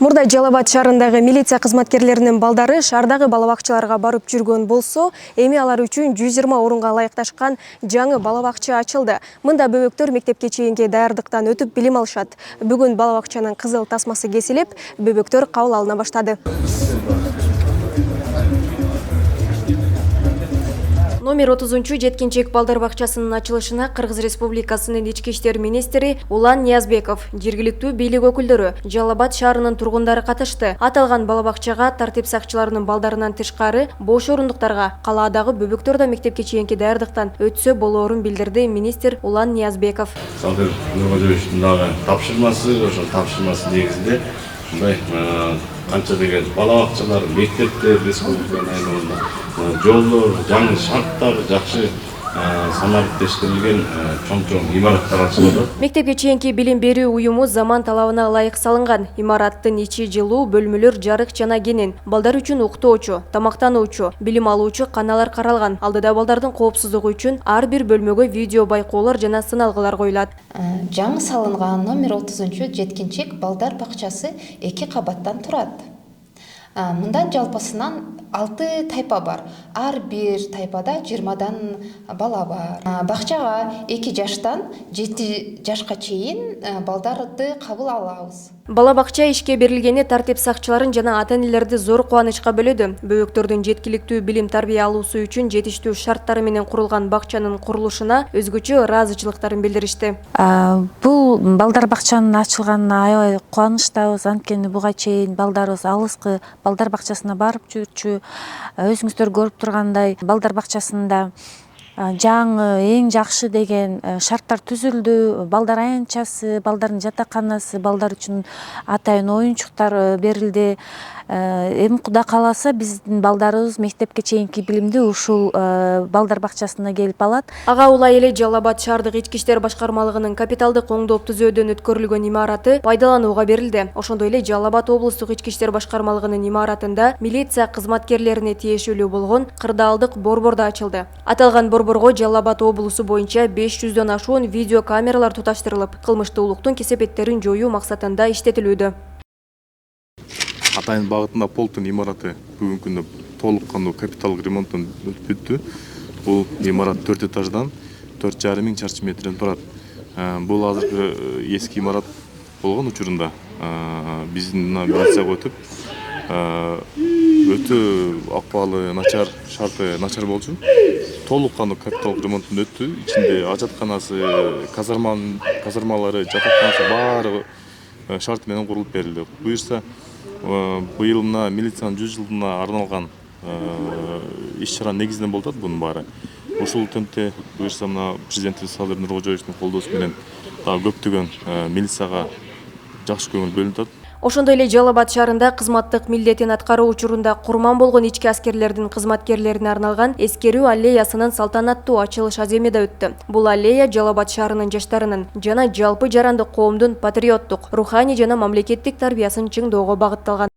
Мурда Жалал Абад шаарындагы милиция кызматкерлеринин балдары шаардагы балабакчаларга барып жүргөн болсо, эми алар үчүн 120 орунга ылайыкташкан жаңы балабакча ачылды. Мында бөбөктөр мектепке чейинки даярдыктан өтүп билим алышат. Бүгүн балабакчанын кызыл тасмасы кесилип, бөбөктөр кабыл алына баштады. Номер 30 жеткинчек балдар бакчасынын ачылышына Кыргыз Республикасынын ички иштер министри Улан Ниязбеков, жергиликтүү бийлик өкүлдөрү, Жалал Абад шаарынын тургундары катышты. Аталган балабакчага тартип сакчыларынын балдарынан тышкары бош орундуктарга калаадагы бөбөктөр да мектепке чейинки даярдыктан өтсө болоорун билдирди министр Улан Ниязбеков. Садыр Нургожоевичтин дагы тапшырмасы, ошол тапшырмасы негизинде мындай канча деген балабакчалар, мектептер республиканын аймагында жолдор, жаңы шарттар жакшы санариптештирилген чоң имараттар ачылды. Мектепке чейинки билим берүү уюму заман талабына ылайык салынган. Имараттын ичи жылуу, бөлмөлөр жарык жана кенен. Балдар үчүн уктоочу, тамактануучу, билим алуучу каналар каралган. Алдыда балдардын коопсуздугу үчүн ар бир бөлмөгө видео байкоолор жана сыналгылар коюлат. Жаңы салынган номер 30 жеткинчек балдар бакчасы 2 кабаттан турат. Мындан жалпысынан 6 тайпа бар. Ар бир тайпада 20дан бала бар. Бакчага 2 жаштан 7 жашка чейин балдарды кабыл алабыз. Бала бакча ишке берилгени тартип сакчыларын жана ата-энелерди зор кубанычка бөлөдү. Бөбөктөрдүн жеткиликтүү билим тарбия алуусу үчүн жетиштүү шарттары менен курулган бакчанын курулушуна өзгөчө ыраазычылыктарын билдиришти. Бул балдар бакчанын ачылганына аябай кубанычтабыз. Анткени буга чейин балдарыбыз алыскы балдар бакчасына барып жүрчү. Өзүңүздөр көрүп тургандай балдар бакчасында жаңы, эң жакшы деген шарттар түзүлдү. Балдар аянтчасы, балдардын жатаканасы, балдар үчүн атайын оюнчуктар берилди. Эми Кудай кааласа биздин балдарыбыз мектепке чейинки билимди ушул балдар бакчасына келип алат. Ага улай эле Жалал Абад шаардык ички иштер башкармалыгынын капиталдык оңдоп түзөөдөн өткөрүлгөн имараты пайдаланууга берилди. Ошондой эле Жалал Абад облустук ички иштер башкармалыгынын имаратында милиция кызматкерлерине тиешелүү болгон кырдаалдык борбор да ачылды. Аталган борборго Жалал Абад облусу боюнча 500дөн ашуун видео камералар туташтырылып, кылмыштуулуктун кесепеттерин жоюу максатында иштетилүүдө. Атайын багытында полктун имараты бүгүнкү күндө толук кандуу капиталдык ремонттон бүттү. Бул имарат 4 этаждан 4,5 миң чарчы метрден турат. Бул азыркы эски имарат болгон учурунда биздин милицияга өтүп өтө акыбалы начар, шарты начар болчу. Толук кандуу капиталдык ремонттон өттү. Ичинде ажатканасы, казармалары, жатаканасы баары шарт менен курулуп берилди. Буюрса быйыл мына милициянын 100 жылдыгына арналган иш-чара негизинен болуп атат бунун баары. Ушул темпте буюрса мына президентибиз Садыр Нургожоевичтин колдоосу менен дагы көптөгөн милицияга жакшы көңүл бөлүнүп атат. Ошондой эле Жалал Абад шаарында кызматтык милдетин аткаруу учурунда курман болгон ички аскерлердин кызматкерлерине арналган эскерүү аллеясынын салтанаттуу ачылыш аземиде өттү. Бул аллея Жалал Абад шаарынын жаштарынын жана жалпы жарандык коомдун патриоттук, руханий жана мамлекеттик тарбиясын чыңдоого багытталган.